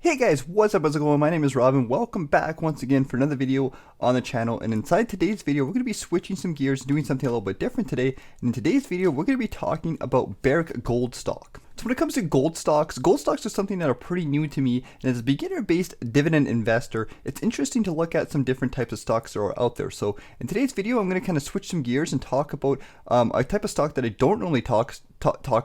Hey guys, what's up, how's it going? My name is Robin. Welcome back once again for another video on the channel. And inside today's video, we're going to be switching some gears and doing something a little bit different today. And in today's video, we're going to be talking about Barrick gold stock. So when it comes to gold stocks are something that are pretty new to me. And as a beginner-based dividend investor, it's interesting to look at some different types of stocks that are out there. So in today's video, I'm going to kind of switch some gears and talk about a type of stock that I don't normally talk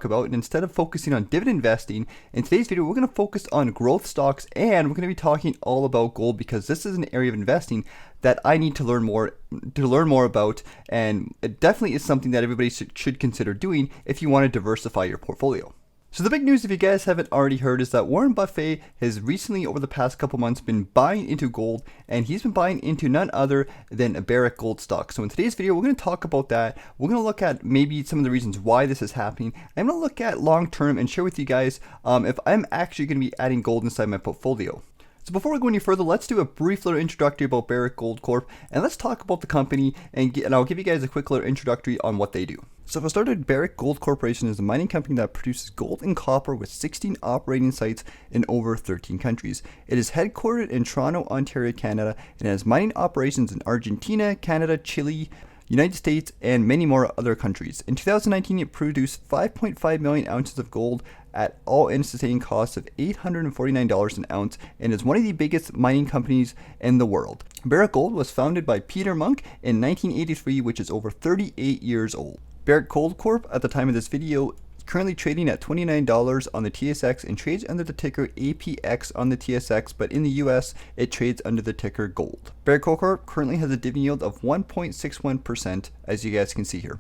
about, and instead of focusing on dividend investing, in today's video we're going to focus on growth stocks, and we're going to be talking all about gold because this is an area of investing that I need to learn more about, and it definitely is something that everybody should consider doing if you want to diversify your portfolio. So the big news, if you guys haven't already heard, is that Warren Buffett has recently, over the past couple months, been buying into gold, and he's been buying into none other than a Barrick gold stock. So in today's video, we're going to talk about that. We're going to look at maybe some of the reasons why this is happening. I'm going to look at long term and share with you guys if I'm actually going to be adding gold inside my portfolio. So before we go any further, let's do a brief little introductory about Barrick Gold Corp, and let's talk about the company, and I'll give you guys a quick little introductory on what they do. So for starters, Barrick Gold Corporation is a mining company that produces gold and copper with 16 operating sites in over 13 countries. It is headquartered in Toronto, Ontario, Canada, and has mining operations in Argentina, Canada, Chile, United States, and many more other countries. In 2019, it produced 5.5 million ounces of gold at all-in sustaining costs of $849 an ounce, and is one of the biggest mining companies in the world. Barrick Gold was founded by Peter Monk in 1983, which is over 38 years old. Barrick Gold Corp, at the time of this video, currently trading at $29 on the TSX and trades under the ticker APX on the TSX, but in the US it trades under the ticker GOLD. Barrick Gold Corp currently has a dividend yield of 1.61%, as you guys can see here.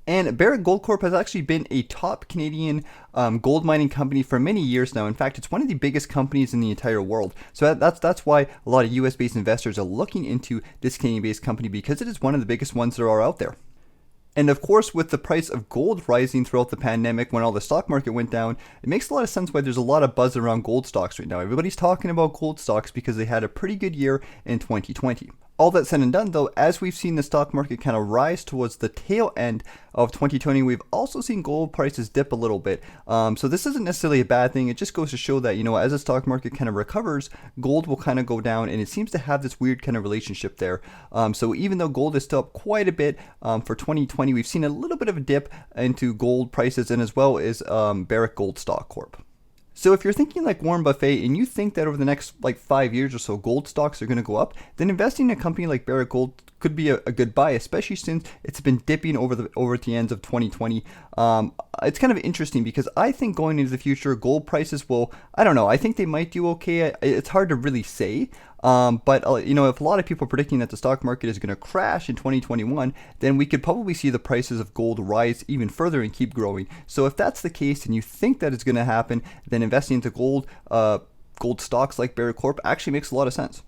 And Barrick Gold Corp has actually been a top Canadian gold mining company for many years now. In fact, it's one of the biggest companies in the entire world. So that's why a lot of US based investors are looking into this Canadian based company, because it is one of the biggest ones that are out there. And of course, with the price of gold rising throughout the pandemic when all the stock market went down, it makes a lot of sense why there's a lot of buzz around gold stocks right now. Everybody's talking about gold stocks because they had a pretty good year in 2020. All that said and done, though, as we've seen the stock market kind of rise towards the tail end of 2020, we've also seen gold prices dip a little bit. So this isn't necessarily a bad thing. It just goes to show that, as the stock market kind of recovers, gold will kind of go down, and it seems to have this weird kind of relationship there. So even though gold is still up quite a bit for 2020, we've seen a little bit of a dip into gold prices, and as well as Barrick Gold Stock Corp. So if you're thinking like Warren Buffett and you think that over the next 5 years or so gold stocks are going to go up, then investing in a company like Barrick Gold could be a good buy, especially since it's been dipping over the ends of 2020. It's kind of interesting because I think going into the future, gold prices will, I don't know, I think they might do okay. It's hard to really say. But if a lot of people are predicting that the stock market is going to crash in 2021, then we could probably see the prices of gold rise even further and keep growing. So if that's the case and you think that it's going to happen, then investing into gold stocks like Barrick Corp actually makes a lot of sense.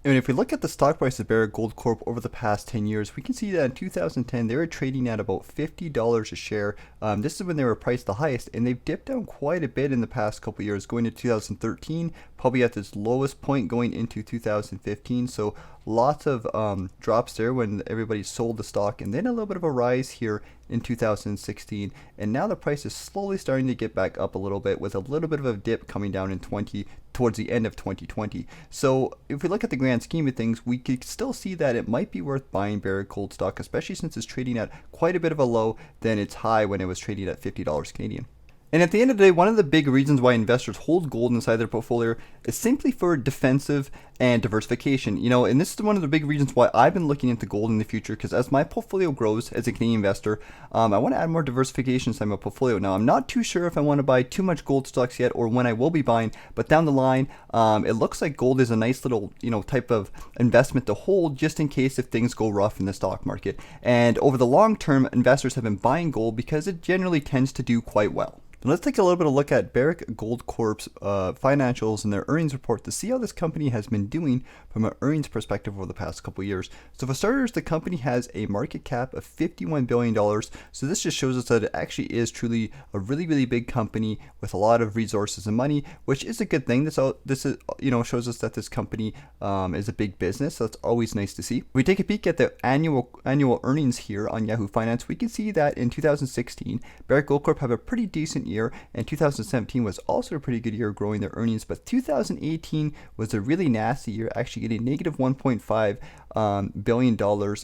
And if we look at the stock price of Barrick Gold Corp over the past 10 years, we can see that in 2010, they were trading at about $50 a share. This is when they were priced the highest, and they've dipped down quite a bit in the past couple years, going to 2013, probably at this lowest point going into 2015. So lots of drops there when everybody sold the stock, and then a little bit of a rise here in 2016. And now the price is slowly starting to get back up a little bit, with a little bit of a dip coming down in towards the end of 2020. So if we look at the grand scheme of things, we could still see that it might be worth buying Barrick Gold stock, especially since it's trading at quite a bit of a low than its high when it was trading at $50 Canadian. And at the end of the day, one of the big reasons why investors hold gold inside their portfolio is simply for defensive and diversification. And this is one of the big reasons why I've been looking into gold in the future, because as my portfolio grows as a Canadian investor, I want to add more diversification inside my portfolio. Now, I'm not too sure if I want to buy too much gold stocks yet, or when I will be buying, but down the line, it looks like gold is a nice little, type of investment to hold just in case if things go rough in the stock market. And over the long term, investors have been buying gold because it generally tends to do quite well. And let's take a little bit of a look at Barrick Gold Corp's financials and their earnings report to see how this company has been doing from an earnings perspective over the past couple of years. So for starters, the company has a market cap of $51 billion. So this just shows us that it actually is truly a really, really big company with a lot of resources and money, which is a good thing. This is, shows us that this company is a big business. So that's always nice to see. If we take a peek at the annual earnings here on Yahoo Finance, we can see that in 2016, Barrick Gold Corp have a pretty decent year, and 2017 was also a pretty good year growing their earnings, but 2018 was a really nasty year, actually getting negative $1.5 billion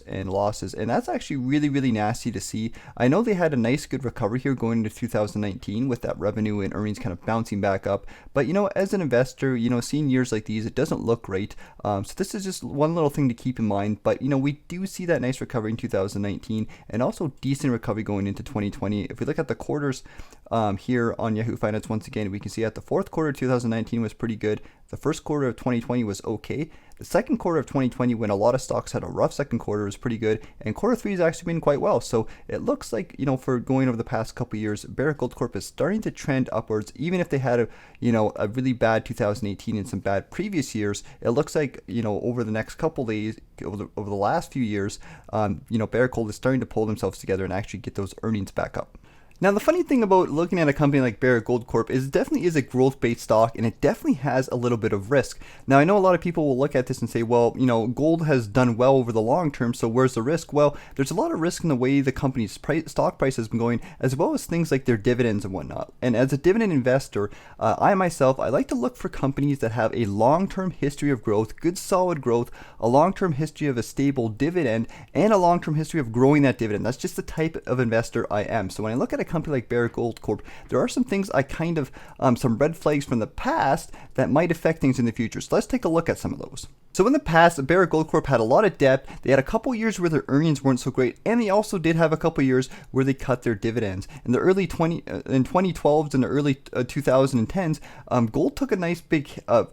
in losses, and that's actually really nasty to see. I know they had a nice good recovery here going into 2019 with that revenue and earnings kind of bouncing back up, but as an investor, seeing years like these, it doesn't look great. So this is just one little thing to keep in mind, but we do see that nice recovery in 2019 and also decent recovery going into 2020. If we look at the quarters here on Yahoo Finance, once again, we can see at the fourth quarter of 2019 was pretty good. The first quarter of 2020 was okay. The second quarter of 2020, when a lot of stocks had a rough second quarter, was pretty good, and quarter three has actually been quite well. So it looks like, for going over the past couple of years, Barrick Gold Corp is starting to trend upwards, even if they had a really bad 2018 and some bad previous years. It looks like, over the next couple days, over the last few years, Barrick Gold is starting to pull themselves together and actually get those earnings back up. Now, the funny thing about looking at a company like Barrick Gold Corp is it definitely is a growth-based stock, and it definitely has a little bit of risk. Now, I know a lot of people will look at this and say, well, gold has done well over the long term, so where's the risk? Well, there's a lot of risk in the way the company's stock price has been going, as well as things like their dividends and whatnot. And as a dividend investor, I like to look for companies that have a long-term history of growth, good solid growth, a long-term history of a stable dividend, and a long-term history of growing that dividend. That's just the type of investor I am. So when I look at a company like Barrick Gold Corp, there are some things I kind of, some red flags from the past that might affect things in the future. So let's take a look at some of those. So in the past, Barrick Gold Corp had a lot of debt. They had a couple years where their earnings weren't so great, and they also did have a couple years where they cut their dividends. In the early 2012s and the early 2010s, gold took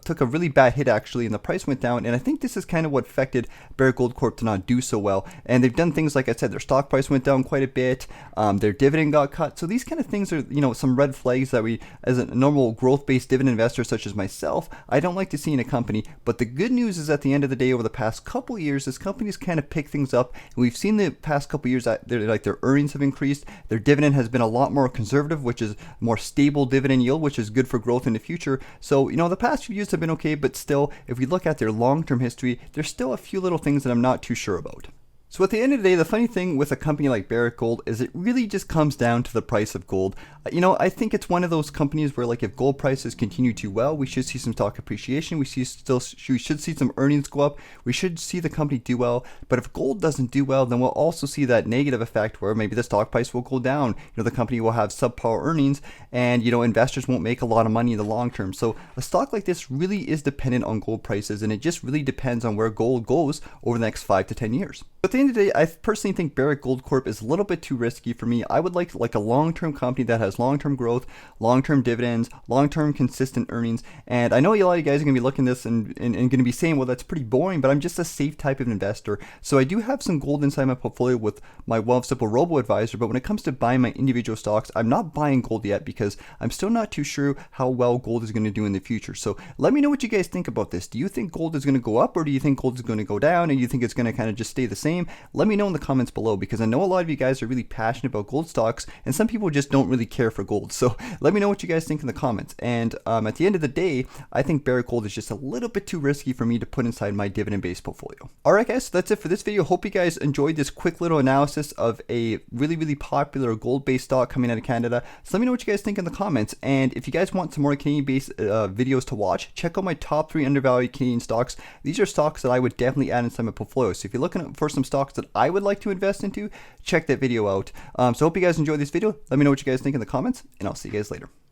took a really bad hit actually, and the price went down. And I think this is kind of what affected Barrick Gold Corp to not do so well. And they've done things like I said, their stock price went down quite a bit. Their dividend got cut. So these kind of things are some red flags that we, as a normal growth-based dividend investor such as myself, I don't like to see in a company. But the good news is at the end of the day, over the past couple years, this company's kind of picked things up, and we've seen the past couple years that their earnings have increased, their dividend has been a lot more conservative, which is more stable dividend yield, which is good for growth in the future. So the past few years have been okay, but still, if we look at their long-term history, there's still a few little things that I'm not too sure about. So at the end of the day, the funny thing with a company like Barrick Gold is it really just comes down to the price of gold. I think it's one of those companies where, like, if gold prices continue to well, we should see some stock appreciation. We should see some earnings go up. We should see the company do well. But if gold doesn't do well, then we'll also see that negative effect where maybe the stock price will go down. The company will have subpar earnings, and investors won't make a lot of money in the long term. So a stock like this really is dependent on gold prices, and it just really depends on where gold goes over the next 5 to 10 years. At the end of the day, I personally think Barrick Gold Corp is a little bit too risky for me. I would like a long-term company that has long-term growth, long-term dividends, long-term consistent earnings. And I know a lot of you guys are going to be looking at this and going to be saying, well, that's pretty boring, but I'm just a safe type of investor. So I do have some gold inside my portfolio with my Wealthsimple robo-advisor, but when it comes to buying my individual stocks, I'm not buying gold yet because I'm still not too sure how well gold is going to do in the future. So let me know what you guys think about this. Do you think gold is going to go up, or do you think gold is going to go down, and you think it's going to kind of just stay the same? Let me know in the comments below, because I know a lot of you guys are really passionate about gold stocks, and some people just don't really care for gold. So let me know what you guys think in the comments. And at the end of the day, I think Barrick Gold is just a little bit too risky for me to put inside my dividend-based portfolio. Alright guys, so that's it for this video. Hope you guys enjoyed this quick little analysis of a really popular gold-based stock coming out of Canada. So let me know what you guys think in the comments. And if you guys want some more Canadian-based videos to watch, check out my top 3 undervalued Canadian stocks. These are stocks that I would definitely add inside my portfolio. So if you're looking for some stocks that I would like to invest into, check that video out. So hope you guys enjoyed this video. Let me know what you guys think in the comments, and I'll see you guys later.